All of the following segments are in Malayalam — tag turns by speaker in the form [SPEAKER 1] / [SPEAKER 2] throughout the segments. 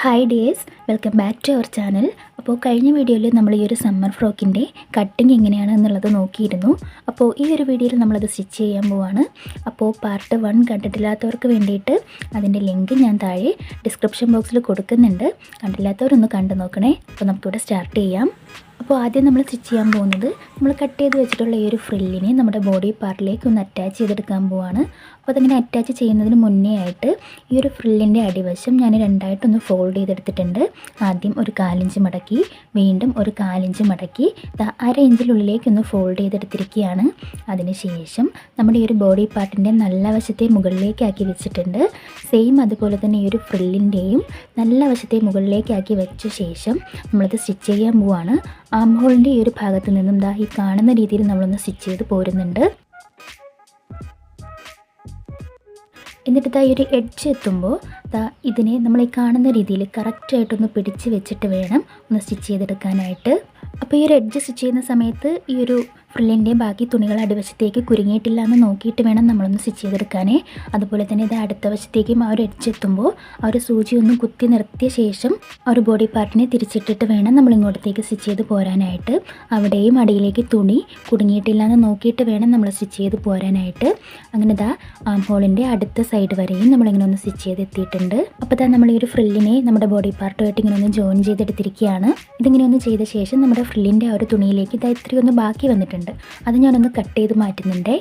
[SPEAKER 1] Hi dears, welcome back to our channel. അപ്പോൾ കഴിഞ്ഞ വീഡിയോയിൽ നമ്മൾ ഈ ഒരു സമ്മർ ഫ്രോക്കിൻ്റെ കട്ടിങ് എങ്ങനെയാണ് എന്നുള്ളത് നോക്കിയിരുന്നു. അപ്പോൾ ഈ ഒരു വീഡിയോയിൽ നമ്മളത് സ്റ്റിച്ച് ചെയ്യാൻ പോവാണ്. അപ്പോൾ പാർട്ട് 1 കണ്ടിട്ടില്ലാത്തവർക്ക് വേണ്ടിയിട്ട് അതിൻ്റെ ലിങ്ക് ഞാൻ താഴെ ഡിസ്ക്രിപ്ഷൻ ബോക്സിൽ കൊടുക്കുന്നുണ്ട്. കണ്ടില്ലാത്തവരൊന്ന് കണ്ടു നോക്കണേ. അപ്പോൾ നമുക്കിവിടെ സ്റ്റാർട്ട് ചെയ്യാം. അപ്പോൾ ആദ്യം നമ്മൾ സ്റ്റിച്ച് ചെയ്യാൻ പോകുന്നത് നമ്മൾ കട്ട് ചെയ്ത് വെച്ചിട്ടുള്ള ഈ ഒരു ഫ്രില്ലിനെ നമ്മുടെ ബോഡി പാർട്ടിലേക്ക് ഒന്ന് അറ്റാച്ച് ചെയ്തെടുക്കാൻ പോവാണ്. അപ്പോൾ അതിങ്ങനെ അറ്റാച്ച് ചെയ്യുന്നതിന് മുന്നേ ആയിട്ട് ഈ ഒരു ഫ്രില്ലിൻ്റെ അടിവശം ഞാൻ രണ്ടായിട്ടൊന്ന് ഫോൾഡ് ചെയ്തെടുത്തിട്ടുണ്ട്. ആദ്യം ഒരു 1/4 ഇഞ്ച് മടക്കി, വീണ്ടും ഒരു 1/4 ഇഞ്ച് മടക്കി 1/2 ഇഞ്ചിനുള്ളിലേക്കൊന്ന് ഫോൾഡ് ചെയ്തെടുത്തിരിക്കുകയാണ്. അതിനുശേഷം നമ്മുടെ ഈ ഒരു ബോഡി പാർട്ടിൻ്റെ നല്ല വശത്തെ മുകളിലേക്കാക്കി വെച്ചിട്ടുണ്ട്. സെയിം അതുപോലെ തന്നെ ഈ ഒരു ഫ്രില്ലിൻ്റെയും നല്ല വശത്തെ മുകളിലേക്കാക്കി വെച്ച ശേഷം നമ്മളത് സ്റ്റിച്ച് ചെയ്യാൻ പോവാണ്. ആം ഹോളിൻ്റെ ഈ ഒരു ഭാഗത്ത് നിന്നും ഈ കാണുന്ന രീതിയിൽ നമ്മളൊന്ന് സ്റ്റിച്ച് ചെയ്ത് പോരുന്നുണ്ട്. എന്നിട്ട് ഈ ഒരു എഡ്ജ് എത്തുമ്പോൾ ഇതിനെ നമ്മൾ ഈ കാണുന്ന രീതിയിൽ കറക്റ്റായിട്ടൊന്ന് പിടിച്ച് വെച്ചിട്ട് വേണം ഒന്ന് സ്റ്റിച്ച് ചെയ്തെടുക്കാനായിട്ട്. അപ്പോൾ ഈ ഒരു എഡ്ജ് സ്റ്റിച്ച് ചെയ്യുന്ന സമയത്ത് ഈ ഒരു ഫ്രില്ലിൻ്റെ ബാക്കി തുണികൾ അടിവശത്തേക്ക് കുരുങ്ങിയിട്ടില്ല എന്ന് നോക്കിയിട്ട് വേണം നമ്മളൊന്ന് സ്റ്റിച്ച് ചെയ്തെടുക്കാനേ. അതുപോലെ തന്നെ ഇത് അടുത്ത വശത്തേക്കും ആ ഒരു എഡ്ജ് എത്തുമ്പോൾ ആ ഒരു സൂചി ഒന്ന് കുത്തി നിർത്തിയ ശേഷം ആ ഒരു ബോഡി പാർട്ടിനെ തിരിച്ചിട്ടിട്ട് വേണം നമ്മൾ ഇങ്ങോട്ടത്തേക്ക് സ്റ്റിച്ച് ചെയ്ത് പോരാനായിട്ട്. അവിടെയും അടിയിലേക്ക് തുണി കുടുങ്ങിയിട്ടില്ല എന്ന് നോക്കിയിട്ട് വേണം നമ്മൾ സ്റ്റിച്ച് ചെയ്ത് പോരാനായിട്ട്. അങ്ങനെ ആം ഹോളിൻ്റെ അടുത്ത സൈഡ് വരെയും നമ്മളിങ്ങനെ ഒന്ന് സ്റ്റിച്ച് ചെയ്ത് എത്തിയിട്ടുണ്ട്. അപ്പോൾ നമ്മൾ ഈ ഒരു ഫ്രില്ലിനെ നമ്മുടെ ബോഡി പാർട്ടുമായിട്ട് ഇങ്ങനെ ഒന്ന് ജോയിൻ ചെയ്തെടുത്തിരിക്കുകയാണ്. ഇതിങ്ങനെ ഒന്ന് ചെയ്ത ശേഷം നമ്മുടെ ഫ്രില്ലിൻ്റെ ആ ഒരു തുണിയിലേക്ക് ഇത്രയും ഒന്ന് ബാക്കി വന്നിട്ടുണ്ട്. അത് ഞാനൊന്ന് കട്ട് ചെയ്ത് മാറ്റുന്നുണ്ടേ.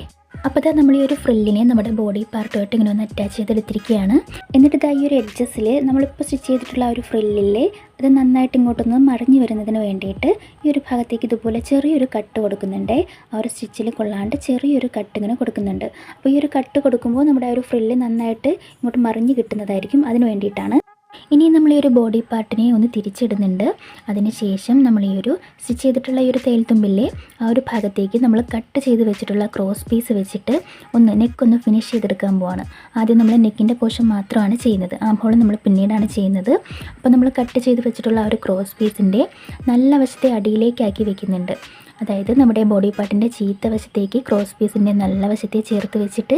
[SPEAKER 1] അപ്പോൾ നമ്മൾ ഈ ഒരു ഫ്രില്ലിനെ നമ്മുടെ ബോഡി പാർട്ടുമായിട്ട് ഇങ്ങനെ ഒന്ന് അറ്റാച്ച് ചെയ്തെടുത്തിരിക്കുകയാണ്. എന്നിട്ട് ഈ ഒരു എഡ്ജസിൽ നമ്മളിപ്പോൾ സ്റ്റിച്ച് ചെയ്തിട്ടുള്ള ആ ഒരു ഫ്രില്ലിലെ അത് നന്നായിട്ട് ഇങ്ങോട്ടൊന്ന് മറിഞ്ഞു വരുന്നതിന് വേണ്ടിയിട്ട് ഈ ഒരു ഭാഗത്തേക്ക് ഇതുപോലെ ചെറിയൊരു കട്ട് കൊടുക്കുന്നുണ്ട്. ആ ഒരു സ്റ്റിച്ചിൽ കൊള്ളാണ്ട് ചെറിയൊരു കട്ട് ഇങ്ങനെ കൊടുക്കുന്നുണ്ട്. അപ്പോൾ ഈ ഒരു കട്ട് കൊടുക്കുമ്പോൾ നമ്മുടെ ആ ഒരു ഫ്രില്ല് നന്നായിട്ട് ഇങ്ങോട്ട് മറിഞ്ഞ് കിട്ടുന്നതായിരിക്കും. അതിന് വേണ്ടിയിട്ടാണ്. ഇനി നമ്മൾ ഈ ഒരു ബോഡി പാർട്ടിനെ ഒന്ന് തിരിച്ചിടുന്നുണ്ട്. അതിനുശേഷം നമ്മൾ ഈ ഒരു സ്റ്റിച്ച് ചെയ്തിട്ടുള്ള ഈ ഒരു തേൽത്തുമ്പില്ലേ ആ ഒരു ഭാഗത്തേക്ക് നമ്മൾ കട്ട് ചെയ്ത് വെച്ചിട്ടുള്ള ക്രോസ് പീസ് വെച്ചിട്ട് നെക്കൊന്ന് ഫിനിഷ് ചെയ്തെടുക്കാൻ പോവാണ്. ആദ്യം നമ്മൾ നെക്കിൻ്റെ പോർഷൻ മാത്രമാണ് ചെയ്യുന്നത്. ആം ഹോൾ നമ്മൾ പിന്നീടാണ് ചെയ്യുന്നത്. അപ്പോൾ നമ്മൾ കട്ട് ചെയ്ത് വെച്ചിട്ടുള്ള ആ ഒരു ക്രോസ് പീസിൻ്റെ നല്ല വശത്തെ അടിയിലേക്കാക്കി വെക്കുന്നുണ്ട്. അതായത് നമ്മുടെ ബോഡി പാർട്ടിൻ്റെ ചീത്ത വശത്തേക്ക് ക്രോസ് പീസിൻ്റെ നല്ല വശത്തെ ചേർത്ത് വെച്ചിട്ട്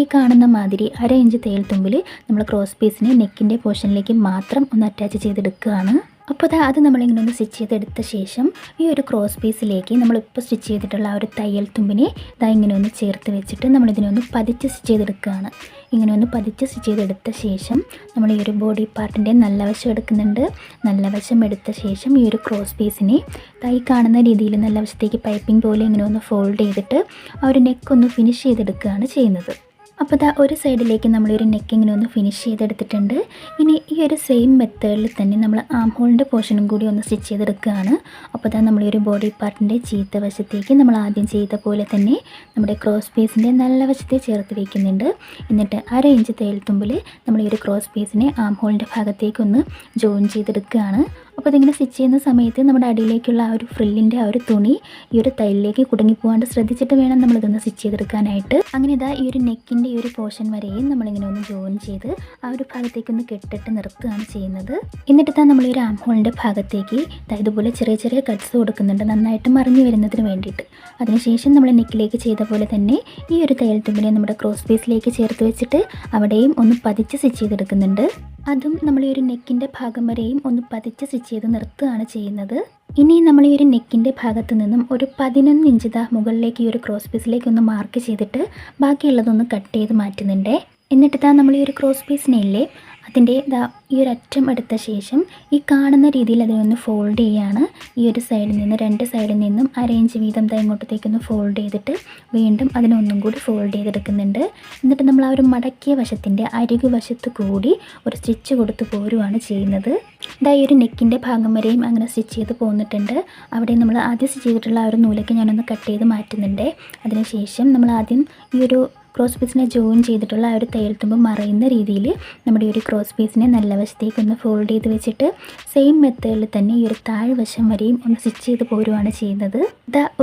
[SPEAKER 1] ഈ കാണുന്ന മാതിരി 1/2 ഇഞ്ച് തേൽത്തുമ്പിൽ നമ്മൾ ക്രോസ് പീസിനെ നെക്കിൻ്റെ പോർഷനിലേക്ക് മാത്രം ഒന്ന് അറ്റാച്ച് ചെയ്തെടുക്കുകയാണ്. അപ്പോൾ അത് നമ്മളിങ്ങനെ ഒന്ന് സ്റ്റിച്ച് ചെയ്തെടുത്ത ശേഷം ഈ ഒരു ക്രോസ് പീസിലേക്ക് നമ്മളിപ്പോൾ സ്റ്റിച്ച് ചെയ്തിട്ടുള്ള ആ ഒരു തയ്യൽ തുമ്പിനെ ഇങ്ങനെ ഒന്ന് ചേർത്ത് വെച്ചിട്ട് നമ്മളിതിനെ ഒന്ന് പതിച്ച് സ്റ്റിച്ച് ചെയ്തെടുക്കുകയാണ്. ഇങ്ങനെ ഒന്ന് പതിച്ച് സ്റ്റിച്ച് ചെയ്തെടുത്ത ശേഷം നമ്മൾ ഈ ഒരു ബോഡി പാർട്ടിൻ്റെ നല്ല വശം എടുക്കുന്നുണ്ട്. നല്ല വശം എടുത്ത ശേഷം ഈ ഒരു ക്രോസ് പീസിനെ ഈ കാണുന്ന രീതിയിൽ നല്ല വശത്തേക്ക് പൈപ്പിംഗ് പോലെ ഇങ്ങനെ ഒന്ന് ഫോൾഡ് ചെയ്തിട്ട് ആ ഒരു നെക്കൊന്ന് ഫിനിഷ് ചെയ്തെടുക്കുകയാണ് ചെയ്യുന്നത്. അപ്പോൾ ഒരു സൈഡിലേക്ക് നമ്മളൊരു നെക്കിങ്ങനെ ഒന്ന് ഫിനിഷ് ചെയ്തെടുത്തിട്ടുണ്ട്. ഇനി ഈ ഒരു സെയിം മെത്തേഡിൽ തന്നെ നമ്മൾ ആം ഹോളിൻ്റെ പോർഷനും കൂടി ഒന്ന് സ്റ്റിച്ച് ചെയ്തെടുക്കുകയാണ്. അപ്പോൾ നമ്മൾ ഈ ഒരു ബോഡി പാർട്ടിൻ്റെ ചീത്ത വശത്തേക്ക് നമ്മൾ ആദ്യം ചെയ്ത പോലെ തന്നെ നമ്മുടെ ക്രോസ് പീസിൻ്റെ നല്ല വശത്തെ ചേർത്ത് വയ്ക്കുന്നുണ്ട്. എന്നിട്ട് 1/2 ഇഞ്ച് തേൽത്തുമ്പിൽ നമ്മൾ ഈ ഒരു ക്രോസ് പീസിനെ ആം ഹോളിൻ്റെ ഭാഗത്തേക്കൊന്ന് ജോയിൻ ചെയ്തെടുക്കുകയാണ്. അപ്പോൾ ഇതിങ്ങനെ സ്റ്റിച്ച് ചെയ്യുന്ന സമയത്ത് നമ്മുടെ അടിയിലേക്കുള്ള ആ ഒരു ഫ്രില്ലിൻ്റെ ആ ഒരു തുണി ഈ ഒരു തൈലിലേക്ക് കുടുങ്ങിപ്പോകാണ്ട് ശ്രദ്ധിച്ചിട്ട് വേണം നമ്മളിതൊന്ന് സ്റ്റിച്ച് ചെയ്തെടുക്കാനായിട്ട്. അങ്ങനെ ഈ ഒരു നെക്കിൻ്റെ ഈ ഒരു പോർഷൻ വരെയും നമ്മളിങ്ങനെ ഒന്ന് ജോയിൻ ചെയ്ത് ആ ഒരു ഭാഗത്തേക്കൊന്ന് കെട്ടിട്ട് നിർത്തുകയാണ് ചെയ്യുന്നത്. എന്നിട്ട് നമ്മൾ ഈ ഒരു ആം ഹോളിൻ്റെ ഭാഗത്തേക്ക് ഇതുപോലെ ചെറിയ ചെറിയ കട്ട്സ് കൊടുക്കുന്നുണ്ട്, നന്നായിട്ട് മറിഞ്ഞു വരുന്നതിന് വേണ്ടിയിട്ട്. അതിനുശേഷം നമ്മൾ നെക്കിലേക്ക് ചെയ്ത പോലെ തന്നെ ഈ ഒരു തയ്യൽ തുമ്പിനെ നമ്മുടെ ക്രോസ് പീസിലേക്ക് ചേർത്ത് വെച്ചിട്ട് അവിടെയും ഒന്ന് പതിച്ച് സ്റ്റിച്ച് ചെയ്തെടുക്കുന്നുണ്ട്. അതും നമ്മൾ ഈ ഒരു നെക്കിൻ്റെ ഭാഗം വരെയും ഒന്ന് പതിച്ച് സ്റ്റിച്ച് ചെയ്ത് നിർത്തുകയാണ് ചെയ്യുന്നത്. ഇനി നമ്മൾ ഈ ഒരു നെക്കിൻ്റെ ഭാഗത്ത് നിന്നും ഒരു 11 ഇഞ്ച് മുകളിലേക്ക് ഈ ഒരു ക്രോസ് പീസിലേക്ക് ഒന്ന് മാർക്ക് ചെയ്തിട്ട് ബാക്കിയുള്ളതൊന്ന് കട്ട് ചെയ്ത് മാറ്റുന്നുണ്ട്. എന്നിട്ട് നമ്മൾ ഈ ഒരു ക്രോസ് പീസിനെ അതിൻ്റെ ഈ ഒരു അറ്റം എടുത്ത ശേഷം ഈ കാണുന്ന രീതിയിൽ അതിനൊന്ന് ഫോൾഡ് ചെയ്യുകയാണ്. ഈ ഒരു സൈഡിൽ നിന്ന് 2 സൈഡിൽ നിന്നും 1/2 ഇഞ്ച് വീതം ഇങ്ങോട്ടത്തേക്കൊന്ന് ഫോൾഡ് ചെയ്തിട്ട് വീണ്ടും അതിനൊന്നും കൂടി ഫോൾഡ് ചെയ്തെടുക്കുന്നുണ്ട്. എന്നിട്ട് നമ്മൾ ആ ഒരു മടക്കിയ വശത്തിൻ്റെ അരികു വശത്ത് കൂടി ഒരു സ്റ്റിച്ച് കൊടുത്ത് പോരുകയാണ് ചെയ്യുന്നത്. ഈ ഒരു നെക്കിൻ്റെ ഭാഗം വരെയും അങ്ങനെ സ്റ്റിച്ച് ചെയ്ത് പോന്നിട്ടുണ്ട്. അവിടെ നമ്മൾ ആദ്യം സ്റ്റിച്ച് ചെയ്തിട്ടുള്ള ആ ഒരു നൂലൊക്കെ ഞാനൊന്ന് കട്ട് ചെയ്ത് മാറ്റുന്നുണ്ട്. അതിനുശേഷം നമ്മൾ ആദ്യം ഈ ഒരു ക്രോസ് പീസിനെ ജോയിൻ ചെയ്തിട്ടുള്ള ആ ഒരു തയ്യൽത്തുമ്പ് മറയുന്ന രീതിയിൽ നമ്മുടെ ഈ ഒരു ക്രോസ് പീസിനെ നല്ല വശത്തേക്ക് ഒന്ന് ഫോൾഡ് ചെയ്ത് വെച്ചിട്ട് സെയിം മെത്തേഡിൽ തന്നെ ഈ ഒരു താഴ്വശം വരെയും ഒന്ന് സ്റ്റിച്ച് ചെയ്ത് പോരുകയാണ് ചെയ്യുന്നത്.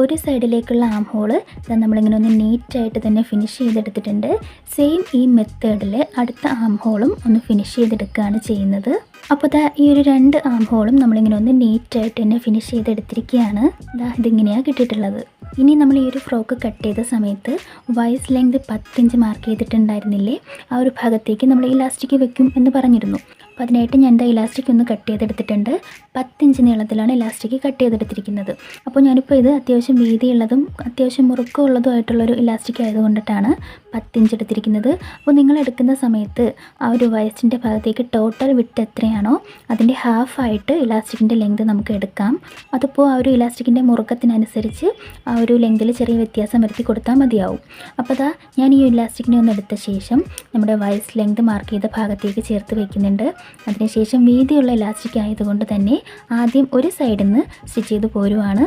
[SPEAKER 1] ഒരു സൈഡിലേക്കുള്ള ആം ഹോള് നമ്മളിങ്ങനെ ഒന്ന് നീറ്റായിട്ട് തന്നെ ഫിനിഷ് ചെയ്തെടുത്തിട്ടുണ്ട്. സെയിം ഈ മെത്തേഡിൽ അടുത്ത ആം ഹോളും ഒന്ന് ഫിനിഷ് ചെയ്തെടുക്കുകയാണ് ചെയ്യുന്നത്. അപ്പോൾ ഈ ഒരു 2 ആം ഹോളും നമ്മളിങ്ങനെ ഒന്ന് നീറ്റായിട്ട് തന്നെ ഫിനിഷ് ചെയ്തെടുത്തിരിക്കുകയാണ്. ഇതിങ്ങനെയാണ് കിട്ടിയിട്ടുള്ളത്. ഇനി നമ്മൾ ഈ ഒരു ഫ്രോക്ക് കട്ട് ചെയ്ത സമയത്ത് വൈസ് ലെങ്ത് 10 ഇഞ്ച് മാർക്ക് ചെയ്തിട്ടുണ്ടായിരുന്നില്ലേ, ആ ഒരു ഭാഗത്തേക്ക് നമ്മൾ ഇലാസ്റ്റിക് വെക്കും എന്ന് പറഞ്ഞിരുന്നു. അപ്പോൾ അതിനായിട്ട് ഞാൻ എന്താ ഇലാസ്റ്റിക് ഒന്ന് കട്ട് ചെയ്തെടുത്തിട്ടുണ്ട്. 10 ഇഞ്ച് നീളത്തിലാണ് ഇലാസ്റ്റിക് കട്ട് ചെയ്തെടുത്തിരിക്കുന്നത്. അപ്പോൾ ഞാനിപ്പോൾ ഇത് അത്യാവശ്യം വീതിയുള്ളതും അത്യാവശ്യം മുറുക്കമുള്ളതുമായിട്ടുള്ളൊരു ഇലാസ്റ്റിക് ആയതുകൊണ്ടിട്ടാണ് 10 ഇഞ്ച് എടുത്തിരിക്കുന്നത്. അപ്പോൾ നിങ്ങൾ എടുക്കുന്ന സമയത്ത് ആ ഒരു വയസ്സിൻ്റെ ഭാഗത്തേക്ക് ടോട്ടൽ വിട്ട് എത്രയാണോ അതിൻ്റെ ഹാഫായിട്ട് ഇലാസ്റ്റിക്കിൻ്റെ ലെങ്ത് നമുക്ക് എടുക്കാം. അതിപ്പോൾ ആ ഒരു ഇലാസ്റ്റിക്കിൻ്റെ മുറുക്കത്തിനനുസരിച്ച് ആ ഒരു ലെങ്തിൽ ചെറിയ വ്യത്യാസം വരുത്തി കൊടുത്താൽ മതിയാവും. അപ്പോൾ അതാ ഞാൻ ഈ ഇലാസ്റ്റിക്കിനെ ഒന്ന് എടുത്ത ശേഷം നമ്മുടെ വയസ്സ് ലെങ്ത് മാർക്ക് ചെയ്ത ഭാഗത്തേക്ക് ചേർത്ത് വയ്ക്കുന്നുണ്ട്. അതിനുശേഷം വീതിയുള്ള ഇലാസ്റ്റിക് ആയതുകൊണ്ട് തന്നെ ആദ്യം ഒരു സൈഡിൽ നിന്ന് സ്റ്റിച്ച് ചെയ്ത് പോരുവാണ്.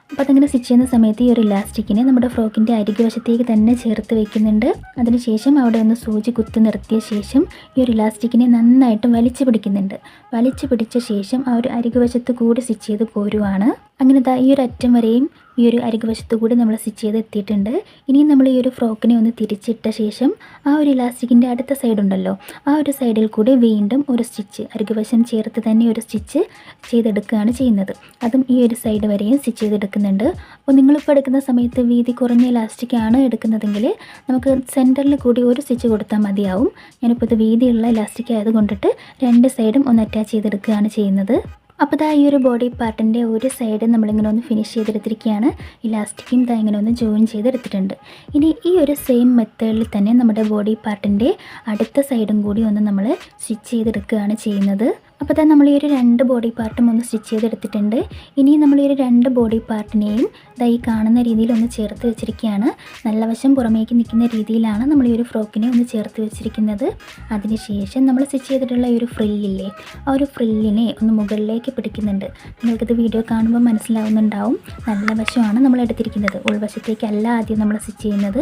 [SPEAKER 1] അപ്പോൾ അതങ്ങനെ സ്റ്റിച്ച് ചെയ്യുന്ന സമയത്ത് ഈ ഒരു ഇലാസ്റ്റിക്കിനെ നമ്മുടെ ഫ്രോക്കിൻ്റെ അരികുവശത്തേക്ക് തന്നെ ചേർത്ത് വയ്ക്കുന്നുണ്ട്. അതിനുശേഷം അവിടെ ഒന്ന് സൂചി കുത്തി നിർത്തിയ ശേഷം ഈ ഒരു ഇലാസ്റ്റിക്കിനെ നന്നായിട്ട് വലിച്ചു പിടിക്കുന്നുണ്ട്. വലിച്ചു പിടിച്ച ശേഷം ആ ഒരു അരികുവശത്ത് കൂടി സ്റ്റിച്ച് ചെയ്ത് പോരുവാണ്. അങ്ങനെ ഈ ഒരു അറ്റം വരെയും ഈ ഒരു അരികുവശത്ത് കൂടി നമ്മൾ സ്റ്റിച്ച് ചെയ്ത് എത്തിയിട്ടുണ്ട്. ഇനിയും നമ്മൾ ഈ ഒരു ഫ്രോക്കിനെ ഒന്ന് തിരിച്ചിട്ട ശേഷം ആ ഒരു ഇലാസ്റ്റിക്കിൻ്റെ അടുത്ത സൈഡ് ഉണ്ടല്ലോ, ആ ഒരു സൈഡിൽ കൂടി വീണ്ടും ഒരു സ്റ്റിച്ച് അരികുവശം ചേർത്ത് തന്നെ ഒരു സ്റ്റിച്ച് ചെയ്തെടുക്കുകയാണ് ചെയ്യുന്നത്. അതും ഈ ഒരു സൈഡ് വരെയും സ്റ്റിച്ച് ചെയ്തെടുക്കുന്നുണ്ട്. അപ്പോൾ നിങ്ങളിപ്പോൾ എടുക്കുന്ന സമയത്ത് വീതി കുറഞ്ഞ ഇലാസ്റ്റിക്കാണ് എടുക്കുന്നതെങ്കിൽ നമുക്ക് സെൻറ്ററിൽ കൂടി ഒരു സ്റ്റിച്ച് കൊടുത്താൽ മതിയാവും. ഞാനിപ്പോൾ ഇത് വീതിയുള്ള ഇലാസ്റ്റിക് ആയതുകൊണ്ടിട്ട് 2 സൈഡും ഒന്ന് അറ്റാച്ച് ചെയ്തെടുക്കുകയാണ് ചെയ്യുന്നത്. അപ്പോൾ ഈ ഒരു ബോഡി പാർട്ടിൻ്റെ ഒരു സൈഡ് നമ്മളിങ്ങനെ ഒന്ന് ഫിനിഷ് ചെയ്തെടുത്തിരിക്കുകയാണ്. ഇലാസ്റ്റിക്കും ഇങ്ങനെ ഒന്ന് ജോയിൻ ചെയ്തെടുത്തിട്ടുണ്ട്. ഇനി ഈ ഒരു സെയിം മെത്തേഡിൽ തന്നെ നമ്മുടെ ബോഡി പാർട്ടിൻ്റെ അടുത്ത സൈഡും കൂടി ഒന്ന് നമ്മൾ സ്റ്റിച്ച് ചെയ്തെടുക്കുകയാണ് ചെയ്യുന്നത്. അപ്പോൾ നമ്മൾ ഈ ഒരു 2 ബോഡി പാർട്ടും ഒന്ന് സ്റ്റിച്ച് ചെയ്തെടുത്തിട്ടുണ്ട്. ഇനി നമ്മൾ ഈ ഒരു 2 ബോഡി പാർട്ടിനെയും ഈ കാണുന്ന രീതിയിൽ ഒന്ന് ചേർത്ത് വെച്ചിരിക്കുകയാണ്. നല്ല വശം പുറമേക്ക് നിൽക്കുന്ന രീതിയിലാണ് നമ്മൾ ഈ ഒരു ഫ്രോക്കിനെ ഒന്ന് ചേർത്ത് വെച്ചിരിക്കുന്നത്. അതിനുശേഷം നമ്മൾ സ്റ്റിച്ച് ചെയ്തിട്ടുള്ള ഈ ഒരു ഫ്രില്ലില്ലേ, ആ ഒരു ഫ്രില്ലിനെ ഒന്ന് മുകളിലേക്ക് പിടിക്കുന്നുണ്ട്. നിങ്ങൾക്കിത് വീഡിയോ കാണുമ്പോൾ മനസ്സിലാവുന്നുണ്ടാവും. നല്ല വശമാണ് നമ്മൾ എടുത്തിരിക്കുന്നത്, ഉൾവശത്തേക്കല്ല ആദ്യം നമ്മൾ സ്റ്റിച്ച് ചെയ്യുന്നത്.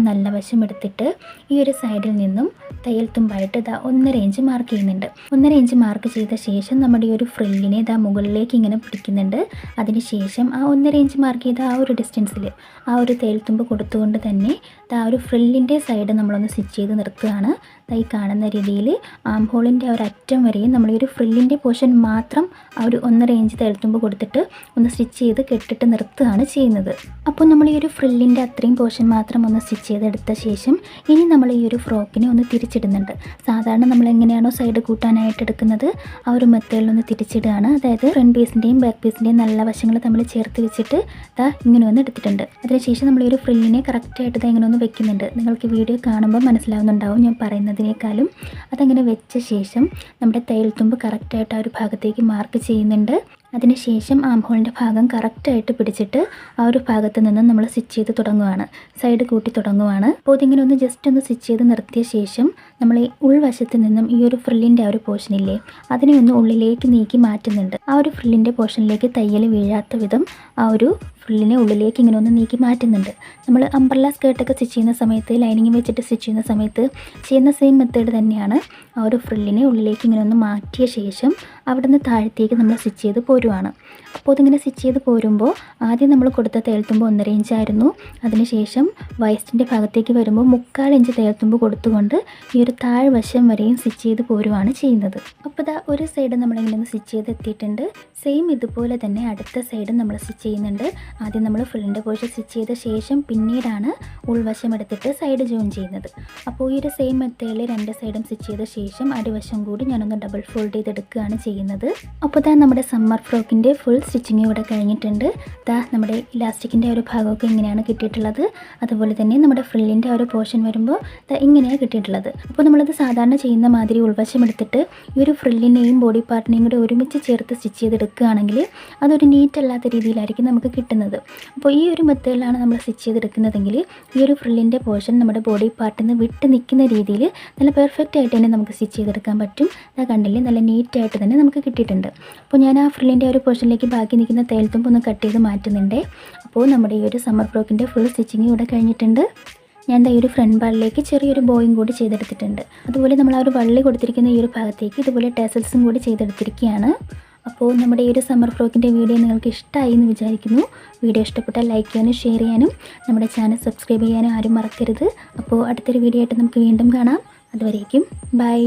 [SPEAKER 1] നല്ല വശം എടുത്തിട്ട് ഈ ഒരു സൈഡിൽ നിന്നും തയ്യൽ തുമ്പായിട്ട് 1.5 ഇഞ്ച് മാർക്ക് ചെയ്യുന്നുണ്ട്. 1.5 ഇഞ്ച് മാർക്ക് ചെയ്ത ശേഷം നമ്മുടെ ഈ ഒരു ഫ്രില്ലിനെ മുകളിലേക്ക് ഇങ്ങനെ പിടിക്കുന്നുണ്ട്. അതിനുശേഷം ആ 1.5 ഇഞ്ച് മാർക്ക് ചെയ്ത ആ ഒരു ഡിസ്റ്റൻസിൽ ആ ഒരു തയ്യൽ തുമ്പ് കൊടുത്തുകൊണ്ട് തന്നെ ആ ഒരു ഫ്രില്ലിൻ്റെ സൈഡ് നമ്മളൊന്ന് സ്റ്റിച്ച് ചെയ്ത് നിർത്തുകയാണ്. ഈ കാണുന്ന രീതിയിൽ ആം ഹോളിൻ്റെ ആ ഒരു അറ്റം വരെയും നമ്മൾ ഈ ഒരു ഫ്രില്ലിൻ്റെ പോർഷൻ മാത്രം ആ ഒരു 1.5 ഇഞ്ച് തയ്യൽ തുമ്പ് കൊടുത്തിട്ട് ഒന്ന് സ്റ്റിച്ച് ചെയ്ത് കെട്ടിട്ട് നിർത്തുകയാണ് ചെയ്യുന്നത്. അപ്പോൾ നമ്മൾ ഈ ഒരു ഫ്രില്ലിൻ്റെ അത്രയും പോർഷൻ മാത്രം ഒന്ന് സ്റ്റിച്ച് ചെയ്തെടുത്ത ശേഷം ഇനി നമ്മൾ ഈ ഒരു ഫ്രോക്കിനെ ഒന്ന് തിരിച്ചിടുന്നുണ്ട്. സാധാരണ നമ്മൾ എങ്ങനെയാണോ സൈഡ് കൂട്ടാനായിട്ട് എടുക്കുന്നത് ആ ഒരു മെത്തേഡിലൊന്ന് തിരിച്ചിടുകയാണ്. അതായത് ഫ്രണ്ട് പീസിൻ്റെയും ബാക്ക് പീസിൻ്റെയും നല്ല വശങ്ങൾ തമ്മിൽ ചേർത്ത് വെച്ചിട്ട് ഇങ്ങനെ ഒന്ന് എടുത്തിട്ടുണ്ട്. അതിനുശേഷം നമ്മൾ ഈ ഒരു ഫ്രില്ലിനെ കറക്റ്റായിട്ട് ഇങ്ങനെ ഒന്ന് വെക്കുന്നുണ്ട്. നിങ്ങൾക്ക് വീഡിയോ കാണുമ്പോൾ മനസ്സിലാവുന്നുണ്ടാവും ഞാൻ പറയുന്നതിനേക്കാളും. അതങ്ങനെ വെച്ച ശേഷം നമ്മുടെ തയ്യൽ തുമ്പ് കറക്റ്റായിട്ട് ആ ഒരു ഭാഗത്തേക്ക് മാർക്ക് ചെയ്യുന്നുണ്ട്. അതിനുശേഷം ആം ഹോളിൻ്റെ ഭാഗം കറക്റ്റായിട്ട് പിടിച്ചിട്ട് ആ ഒരു ഭാഗത്ത് നിന്ന് നമ്മൾ സ്റ്റിച്ച് ചെയ്ത് തുടങ്ങുകയാണ്, സൈഡ് കൂട്ടി തുടങ്ങുകയാണ്. അപ്പോൾ ഇതിങ്ങനെ ഒന്ന് ജസ്റ്റ് ഒന്ന് സ്റ്റിച്ച് ചെയ്ത് നിർത്തിയ ശേഷം നമ്മൾ ഈ ഉൾവശത്ത് നിന്നും ഈ ഒരു ഫ്രില്ലിൻ്റെ ആ ഒരു പോർഷനില്ലേ അതിനെ ഒന്ന് ഉള്ളിലേക്ക് നീക്കി മാറ്റുന്നുണ്ട്. ആ ഒരു ഫ്രില്ലിൻ്റെ പോർഷനിലേക്ക് തയ്യൽ വീഴാത്ത വിധം ആ ഒരു ഫ്രില്ലിനെ ഉള്ളിലേക്ക് ഇങ്ങനെ ഒന്ന് നീക്കി മാറ്റുന്നുണ്ട്. നമ്മൾ അംബ്രല്ല സ്കേർട്ടൊക്കെ സ്റ്റിച്ച് ചെയ്യുന്ന സമയത്ത് ലൈനിങ് വെച്ചിട്ട് സ്റ്റിച്ച് ചെയ്യുന്ന സമയത്ത് ചെയ്യുന്ന സെയിം മെത്തേഡ് തന്നെയാണ്. ആ ഒരു ഫ്രില്ലിനെ ഉള്ളിലേക്ക് ഇങ്ങനെ ഒന്ന് മാറ്റിയ ശേഷം അവിടെ നിന്ന് താഴത്തേക്ക് നമ്മൾ സ്റ്റിച്ച് ചെയ്ത് പോരുവാണ്. അപ്പോൾ ഇതിങ്ങനെ സ്റ്റിച്ച് ചെയ്ത് പോരുമ്പോൾ ആദ്യം നമ്മൾ കൊടുത്ത തയ്യൽത്തുമ്പ് 1.5 ഇഞ്ചായിരുന്നു. അതിനുശേഷം വയസ്റ്റിൻ്റെ ഭാഗത്തേക്ക് വരുമ്പോൾ 3/4 ഇഞ്ച് തയ്യൽത്തുമ്പ് കൊടുത്തുകൊണ്ട് ഈ ഒരു താഴ്വശം വരെയും സ്റ്റിച്ച് ചെയ്ത് പോരുവാണ് ചെയ്യുന്നത്. അപ്പോൾ ഒരു സൈഡ് നമ്മളിങ്ങനെ സ്റ്റിച്ച് ചെയ്ത് എത്തിയിട്ടുണ്ട്. സെയിം ഇതുപോലെ തന്നെ അടുത്ത സൈഡും നമ്മൾ സ്റ്റിച്ച് ചെയ്യുന്നുണ്ട്. ആദ്യം നമ്മൾ ഫ്രില്ലിൻ്റെ പോർഷൻ സ്റ്റിച്ച് ചെയ്ത ശേഷം പിന്നീടാണ് ഉൾവശം എടുത്തിട്ട് സൈഡ് ജോയിൻ ചെയ്യുന്നത്. അപ്പോൾ ഈ ഒരു സെയിം മെത്തേഡിൽ 2 സൈഡും സ്റ്റിച്ച് ചെയ്ത ശേഷം അടിവശം കൂടി ഞാനൊന്ന് ഡബിൾ ഫോൾഡ് ചെയ്തെടുക്കുകയാണ് ചെയ്യുന്നത്. അപ്പോൾ നമ്മുടെ സമ്മർ ഫ്രോക്കിൻ്റെ ഫുൾ സ്റ്റിച്ചിങ് ഇവിടെ കഴിഞ്ഞിട്ടുണ്ട്. നമ്മുടെ ഇലാസ്റ്റിക്കിൻ്റെ ഒരു ഭാഗമൊക്കെ ഇങ്ങനെയാണ് കിട്ടിയിട്ടുള്ളത്. അതുപോലെ തന്നെ നമ്മുടെ ഫ്രില്ലിൻ്റെ ഒരു പോർഷൻ വരുമ്പോൾ ഇങ്ങനെയാണ് കിട്ടിയിട്ടുള്ളത്. അപ്പോൾ നമ്മളത് സാധാരണ ചെയ്യുന്ന മാതിരി ഉൾവശം എടുത്തിട്ട് ഈ ഒരു ഫ്രില്ലിനെയും ബോഡി പാർട്ടിനെയും കൂടെ ഒരുമിച്ച് ചേർത്ത് സ്റ്റിച്ച് ചെയ്തെടുക്കുകയാണെങ്കിൽ അതൊരു നീറ്റ് അല്ലാത്ത രീതിയിലായിരിക്കും നമുക്ക് കിട്ടുന്നത്. അപ്പോൾ ഈ ഒരു മെത്തേഡിലാണ് നമ്മൾ സ്റ്റിച്ച് ചെയ്തെടുക്കുന്നതെങ്കിൽ ഈ ഒരു ഫ്രില്ലിൻ്റെ പോർഷൻ നമ്മുടെ ബോഡി പാർട്ടിൽ നിന്ന് വിട്ട് നിൽക്കുന്ന രീതിയിൽ നല്ല പെർഫെക്റ്റ് ആയിട്ട് തന്നെ നമുക്ക് സ്റ്റിച്ച് ചെയ്തെടുക്കാൻ പറ്റും. കണ്ടില്ലേ, നല്ല നീറ്റായിട്ട് തന്നെ നമുക്ക് കിട്ടിയിട്ടുണ്ട്. അപ്പോൾ ഞാൻ ആ ഫ്രില്ലിൻ്റെ ഒരു പോർഷനിലേക്ക് ബാക്കി നിൽക്കുന്ന തയ്യൽത്തുമ്പ് ഒന്ന് കട്ട് ചെയ്ത് മാറ്റുന്നുണ്ട്. അപ്പോൾ നമ്മുടെ ഈ ഒരു സമ്മർ ഫ്രോക്കിൻ്റെ ഫുൾ സ്റ്റിച്ചിങ് ഇവിടെ കഴിഞ്ഞിട്ടുണ്ട്. ഞാൻ ഈ ഒരു ഫ്രണ്ട് പാർട്ടിലേക്ക് ചെറിയൊരു ബോയും കൂടി ചെയ്തെടുത്തിട്ടുണ്ട്. അതുപോലെ നമ്മൾ ആ ഒരു വള്ളി കൊടുത്തിരിക്കുന്ന ഈ ഒരു ഭാഗത്തേക്ക് ഇതുപോലെ ടാസൽസും കൂടി ചെയ്തെടുത്തിരിക്കുകയാണ്. അപ്പോൾ നമ്മുടെ ഈ ഒരു സമ്മർ ഫ്രോക്കിൻ്റെ വീഡിയോ നിങ്ങൾക്ക് ഇഷ്ടമായി എന്ന് വിചാരിക്കുന്നു. വീഡിയോ ഇഷ്ടപ്പെട്ടാൽ ലൈക്ക് ചെയ്യാനും ഷെയർ ചെയ്യാനും നമ്മുടെ ചാനൽ സബ്സ്ക്രൈബ് ചെയ്യാനും ആരും മറക്കരുത്. അപ്പോൾ അടുത്തൊരു വീഡിയോ ആയിട്ട് നമുക്ക് വീണ്ടും കാണാം. അതുവരേക്കും ബൈ.